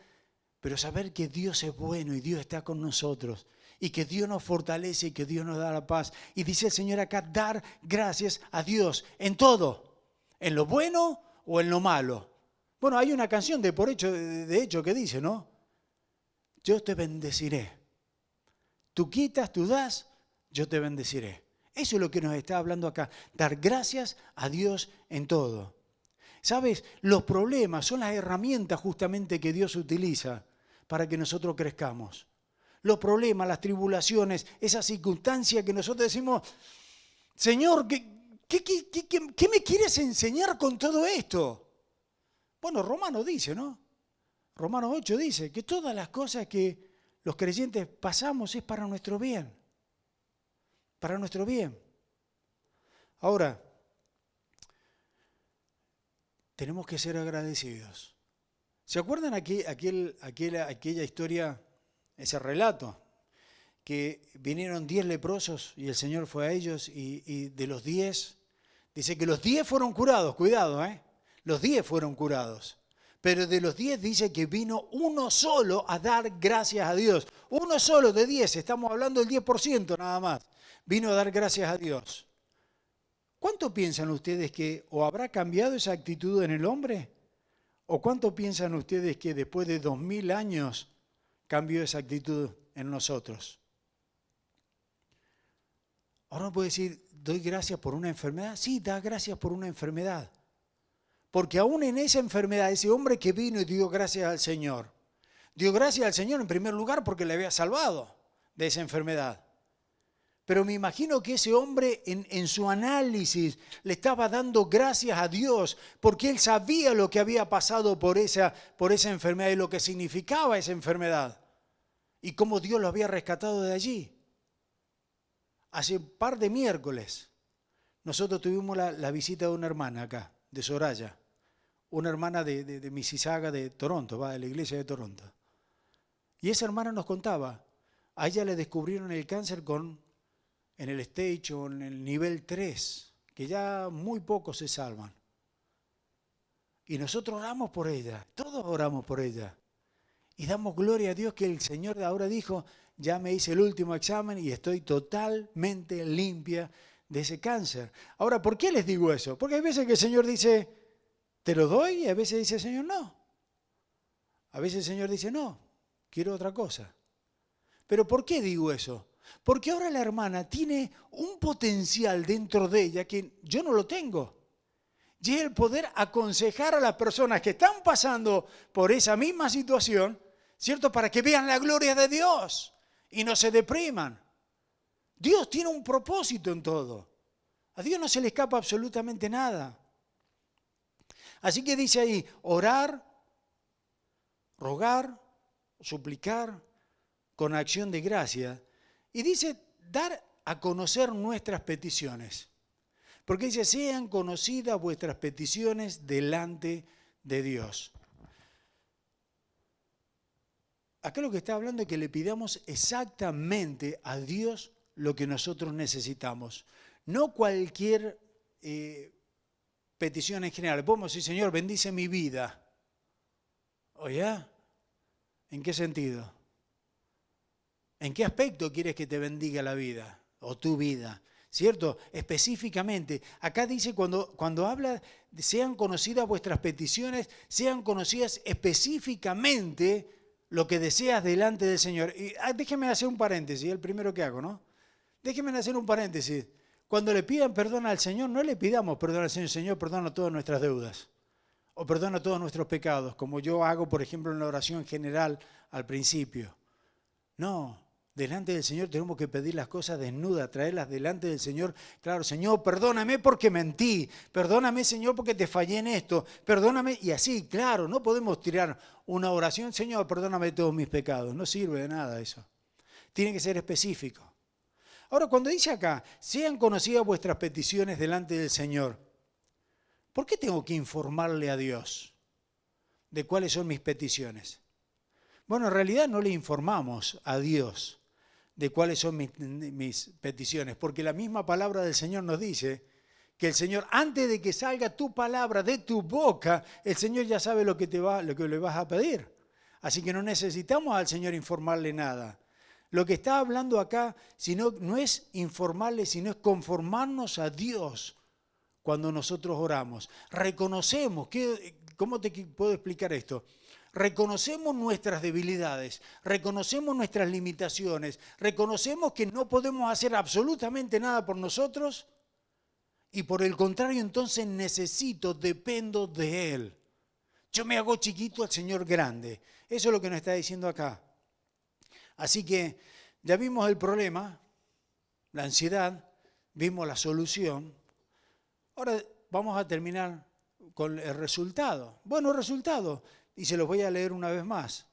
pero saber que Dios es bueno y Dios está con nosotros y que Dios nos fortalece y que Dios nos da la paz. Y dice el Señor acá, dar gracias a Dios en todo, en lo bueno o en lo malo. Bueno, hay una canción de hecho que dice, ¿no? Yo te bendeciré. Tú quitas, tú das, yo te bendeciré. Eso es lo que nos está hablando acá, dar gracias a Dios en todo. ¿Sabes? Los problemas son las herramientas justamente que Dios utiliza para que nosotros crezcamos. los problemas, las tribulaciones, esa circunstancia que nosotros decimos, Señor, ¿qué me quieres enseñar con todo esto? Bueno, Romanos dice, ¿no? Romanos 8 dice que todas las cosas que los creyentes pasamos es para nuestro bien. Para nuestro bien. Ahora, tenemos que ser agradecidos. ¿Se acuerdan aquella historia, ese relato? Que vinieron 10 leprosos y el Señor fue a ellos y de los 10, dice que los 10 fueron curados, cuidado, los 10 fueron curados. Pero de los 10 dice que vino uno solo a dar gracias a Dios. Uno solo de 10, estamos hablando del 10% nada más. Vino a dar gracias a Dios. ¿Cuánto piensan ustedes que o habrá cambiado esa actitud en el hombre? ¿O cuánto piensan ustedes que después de 2000 años cambió esa actitud en nosotros? Ahora uno puede decir, ¿doy gracias por una enfermedad? Sí, da gracias por una enfermedad. Porque aún en esa enfermedad, ese hombre que vino y dio gracias al Señor, dio gracias al Señor en primer lugar porque le había salvado de esa enfermedad. Pero me imagino que ese hombre en su análisis le estaba dando gracias a Dios porque él sabía lo que había pasado por esa enfermedad y lo que significaba esa enfermedad y cómo Dios lo había rescatado de allí. Hace un par de miércoles nosotros tuvimos la visita de una hermana acá, de Soraya, una hermana de Mississauga, de Toronto, de la iglesia de Toronto. Y esa hermana nos contaba, a ella le descubrieron el cáncer en el stage o en el nivel 3, que ya muy pocos se salvan. Y nosotros oramos por ella, todos oramos por ella. Y damos gloria a Dios que el Señor ahora dijo, ya me hice el último examen y estoy totalmente limpia de ese cáncer. Ahora, ¿por qué les digo eso? Porque hay veces que el Señor dice, te lo doy, y a veces dice el Señor, no. A veces el Señor dice, no, quiero otra cosa. ¿Pero por qué digo eso? Porque ahora la hermana tiene un potencial dentro de ella que yo no lo tengo. Y es el poder aconsejar a las personas que están pasando por esa misma situación, ¿cierto? Para que vean la gloria de Dios y no se depriman. Dios tiene un propósito en todo. A Dios no se le escapa absolutamente nada. Así que dice ahí, orar, rogar, suplicar con acción de gracia. Y dice, dar a conocer nuestras peticiones. Porque dice, sean conocidas vuestras peticiones delante de Dios. Acá lo que está hablando es que le pidamos exactamente a Dios lo que nosotros necesitamos. No cualquier petición en general. Podemos decir, Señor, bendice mi vida. ¿Oye? ¿En qué sentido? ¿En qué aspecto quieres que te bendiga la vida o tu vida? ¿Cierto? Específicamente, acá dice cuando habla de sean conocidas vuestras peticiones, sean conocidas específicamente lo que deseas delante del Señor. Y déjeme hacer un paréntesis, el primero que hago, ¿no? Déjeme hacer un paréntesis. Cuando le pidan perdón al Señor, no le pidamos perdón al Señor, Señor, perdona todas nuestras deudas o perdona todos nuestros pecados, como yo hago, por ejemplo, en la oración general al principio. No. Delante del Señor tenemos que pedir las cosas desnudas, traerlas delante del Señor. Claro, Señor, perdóname porque mentí. Perdóname, Señor, porque te fallé en esto. Perdóname. Y así, claro, no podemos tirar una oración, Señor, perdóname todos mis pecados. No sirve de nada eso. Tiene que ser específico. Ahora, cuando dice acá, sean conocidas vuestras peticiones delante del Señor, ¿por qué tengo que informarle a Dios de cuáles son mis peticiones? Bueno, en realidad no le informamos a Dios de cuáles son mis peticiones, porque la misma palabra del Señor nos dice que el Señor, antes de que salga tu palabra de tu boca, el Señor ya sabe lo que le vas a pedir. Así que no necesitamos al Señor informarle nada. Lo que está hablando acá no es informarle, sino es conformarnos a Dios cuando nosotros oramos. Reconocemos, ¿cómo te puedo explicar esto? Reconocemos nuestras debilidades, reconocemos nuestras limitaciones, reconocemos que no podemos hacer absolutamente nada por nosotros y por el contrario entonces dependo de Él. Yo me hago chiquito al Señor grande. Eso es lo que nos está diciendo acá. Así que ya vimos el problema, la ansiedad, vimos la solución. Ahora vamos a terminar con el resultado. Bueno, el resultado, y se los voy a leer una vez más.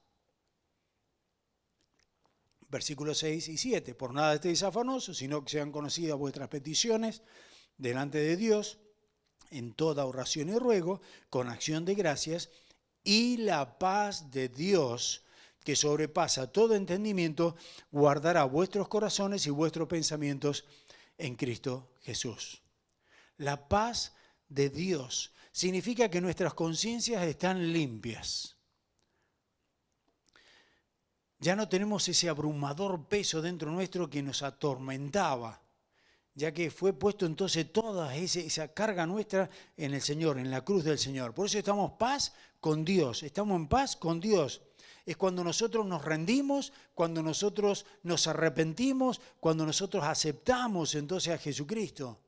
Versículos 6 y 7. Por nada estéis afanosos, sino que sean conocidas vuestras peticiones delante de Dios, en toda oración y ruego, con acción de gracias, y la paz de Dios, que sobrepasa todo entendimiento, guardará vuestros corazones y vuestros pensamientos en Cristo Jesús. La paz de Dios significa que nuestras conciencias están limpias. Ya no tenemos ese abrumador peso dentro nuestro que nos atormentaba, ya que fue puesto entonces toda esa carga nuestra en el Señor, en la cruz del Señor. Por eso estamos en paz con Dios. Es cuando nosotros nos rendimos, cuando nosotros nos arrepentimos, cuando nosotros aceptamos entonces a Jesucristo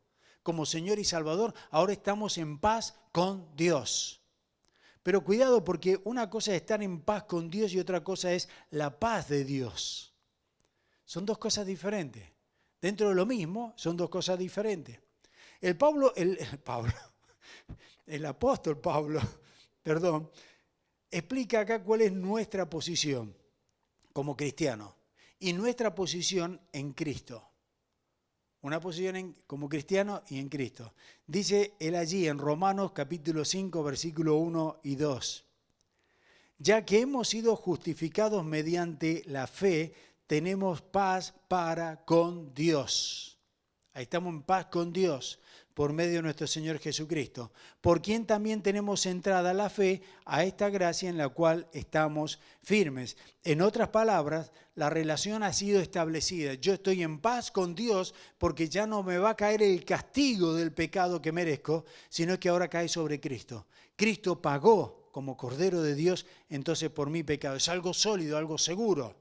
como Señor y Salvador. Ahora estamos en paz con Dios. Pero cuidado, porque una cosa es estar en paz con Dios y otra cosa es la paz de Dios. Son dos cosas diferentes. Dentro de lo mismo, son dos cosas diferentes. El apóstol Pablo, explica acá cuál es nuestra posición como cristianos y nuestra posición en Cristo. Una posición como cristiano y en Cristo. Dice él allí en Romanos capítulo 5, versículo 1 y 2. Ya que hemos sido justificados mediante la fe, tenemos paz para con Dios. Ahí estamos en paz con Dios por medio de nuestro Señor Jesucristo, por quien también tenemos entrada la fe a esta gracia en la cual estamos firmes. En otras palabras, la relación ha sido establecida. Yo estoy en paz con Dios porque ya no me va a caer el castigo del pecado que merezco, sino que ahora cae sobre Cristo. Cristo pagó como Cordero de Dios, entonces por mi pecado. Es algo sólido, algo seguro.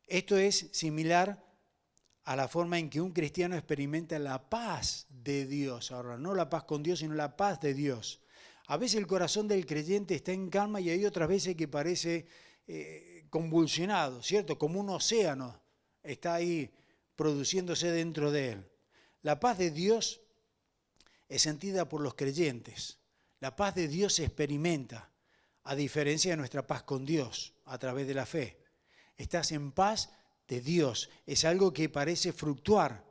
Esto es similar a la forma en que un cristiano experimenta la paz de Dios. Ahora, no la paz con Dios, sino la paz de Dios. A veces el corazón del creyente está en calma y hay otras veces que parece convulsionado, ¿cierto? Como un océano está ahí produciéndose dentro de él. La paz de Dios es sentida por los creyentes. La paz de Dios se experimenta, a diferencia de nuestra paz con Dios, a través de la fe. Estás en paz de Dios. Es algo que parece fluctuar,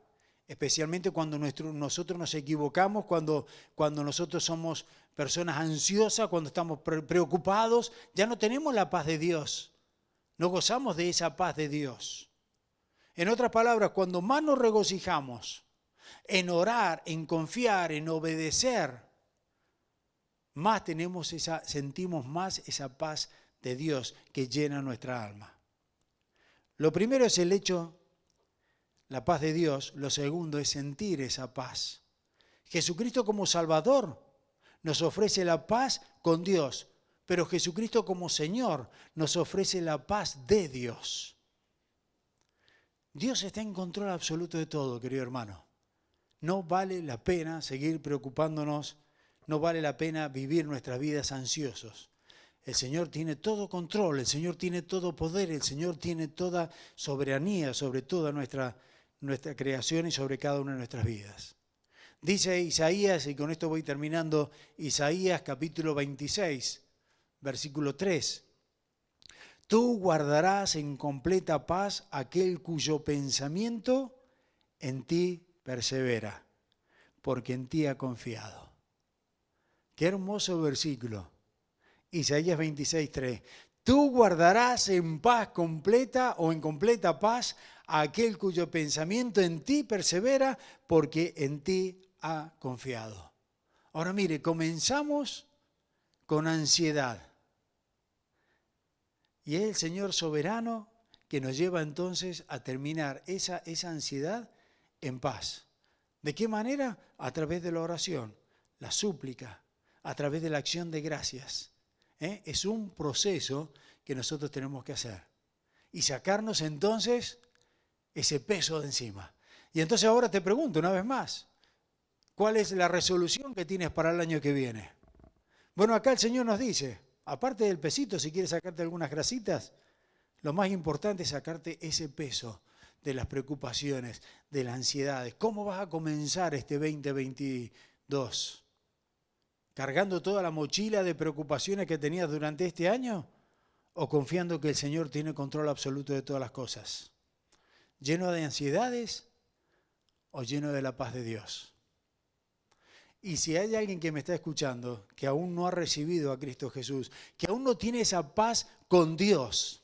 especialmente cuando nosotros nos equivocamos, cuando nosotros somos personas ansiosas, cuando estamos preocupados, ya no tenemos la paz de Dios. No gozamos de esa paz de Dios. En otras palabras, cuando más nos regocijamos en orar, en confiar, en obedecer, más sentimos más esa paz de Dios que llena nuestra alma. Lo primero es el hecho, la paz de Dios. Lo segundo es sentir esa paz. Jesucristo como Salvador nos ofrece la paz con Dios, pero Jesucristo como Señor nos ofrece la paz de Dios. Dios está en control absoluto de todo, querido hermano. No vale la pena seguir preocupándonos, no vale la pena vivir nuestras vidas ansiosos. El Señor tiene todo control, el Señor tiene todo poder, el Señor tiene toda soberanía sobre toda nuestra creación y sobre cada una de nuestras vidas. Dice Isaías, y con esto voy terminando, Isaías capítulo 26, versículo 3. Tú guardarás en completa paz aquel cuyo pensamiento en ti persevera, porque en ti ha confiado. Qué hermoso versículo. Isaías 26:3. Tú guardarás en paz completa o en completa paz a aquel cuyo pensamiento en ti persevera, porque en ti ha confiado. Ahora mire, comenzamos con ansiedad. Y es el Señor soberano que nos lleva entonces a terminar esa ansiedad en paz. ¿De qué manera? A través de la oración, la súplica, a través de la acción de gracias. Es un proceso que nosotros tenemos que hacer y sacarnos entonces ese peso de encima. Y entonces ahora te pregunto una vez más, ¿cuál es la resolución que tienes para el año que viene? Bueno, acá el Señor nos dice, aparte del pesito, si quieres sacarte algunas grasitas, Lo más importante es sacarte ese peso de las preocupaciones, de las ansiedades. ¿Cómo vas a comenzar este 2022? ¿Cargando toda la mochila de preocupaciones que tenías durante este año? ¿O confiando que el Señor tiene control absoluto de todas las cosas? ¿Lleno de ansiedades o lleno de la paz de Dios? Y si hay alguien que me está escuchando que aún no ha recibido a Cristo Jesús, que aún no tiene esa paz con Dios,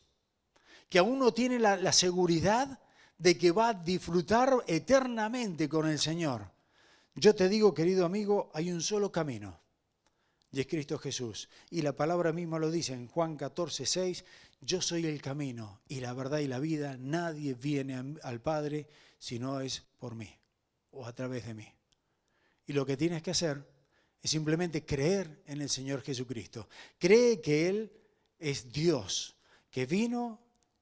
que aún no tiene la seguridad de que va a disfrutar eternamente con el Señor, yo te digo, querido amigo, hay un solo camino, y es Cristo Jesús. Y la palabra misma lo dice en Juan 14:6, yo soy el camino y la verdad y la vida, nadie viene al Padre si no es por mí o a través de mí. Y lo que tienes que hacer es simplemente creer en el Señor Jesucristo. Cree que Él es Dios, que vino,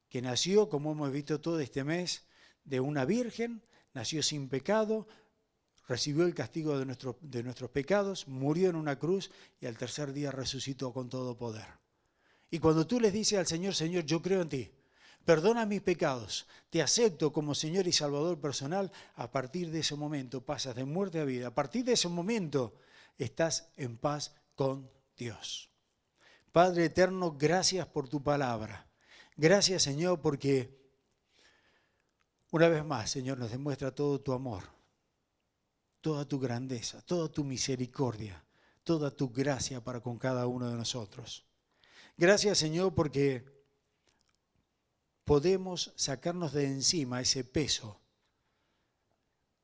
que nació, como hemos visto todo este mes, de una virgen, nació sin pecado, recibió el castigo de nuestros pecados, murió en una cruz y al tercer día resucitó con todo poder. Y cuando tú les dices al Señor, Señor, yo creo en ti, perdona mis pecados, te acepto como Señor y Salvador personal, a partir de ese momento pasas de muerte a vida. A partir de ese momento estás en paz con Dios. Padre eterno, gracias por tu palabra. Gracias, Señor, porque una vez más, Señor, nos demuestra todo tu amor, toda tu grandeza, toda tu misericordia, toda tu gracia para con cada uno de nosotros. Gracias, Señor, porque podemos sacarnos de encima ese peso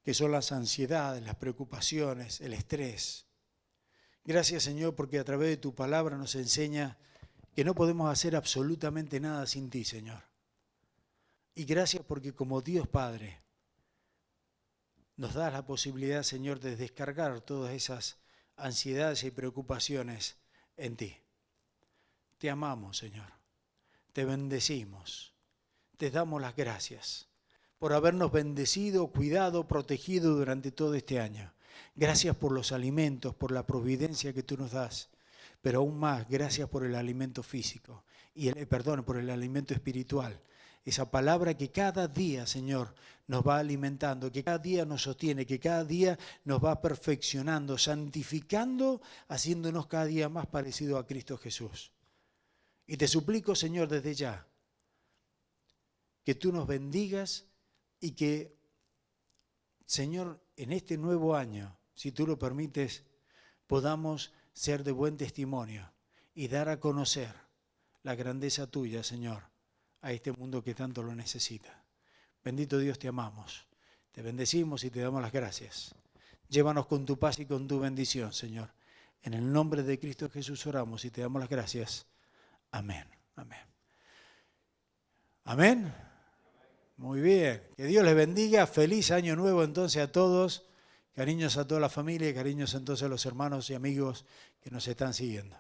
que son las ansiedades, las preocupaciones, el estrés. Gracias, Señor, porque a través de tu palabra nos enseña que no podemos hacer absolutamente nada sin ti, Señor. Y gracias porque como Dios Padre nos das la posibilidad, Señor, de descargar todas esas ansiedades y preocupaciones en ti. Te amamos, Señor. Te bendecimos. Te damos las gracias por habernos bendecido, cuidado, protegido durante todo este año. Gracias por los alimentos, por la providencia que tú nos das. Pero aún más, gracias por el alimento físico, por el alimento espiritual. Esa palabra que cada día, Señor, nos va alimentando, que cada día nos sostiene, que cada día nos va perfeccionando, santificando, haciéndonos cada día más parecidos a Cristo Jesús. Y te suplico, Señor, desde ya, que tú nos bendigas y que, Señor, en este nuevo año, si tú lo permites, podamos ser de buen testimonio y dar a conocer la grandeza tuya, Señor, a este mundo que tanto lo necesita. Bendito Dios, te amamos, te bendecimos y te damos las gracias. Llévanos con tu paz y con tu bendición, Señor. En el nombre de Cristo Jesús oramos y te damos las gracias. Amén. Amén. Amén. Muy bien. Que Dios les bendiga. Feliz año nuevo entonces a todos. Cariños a toda la familia y cariños entonces a los hermanos y amigos que nos están siguiendo.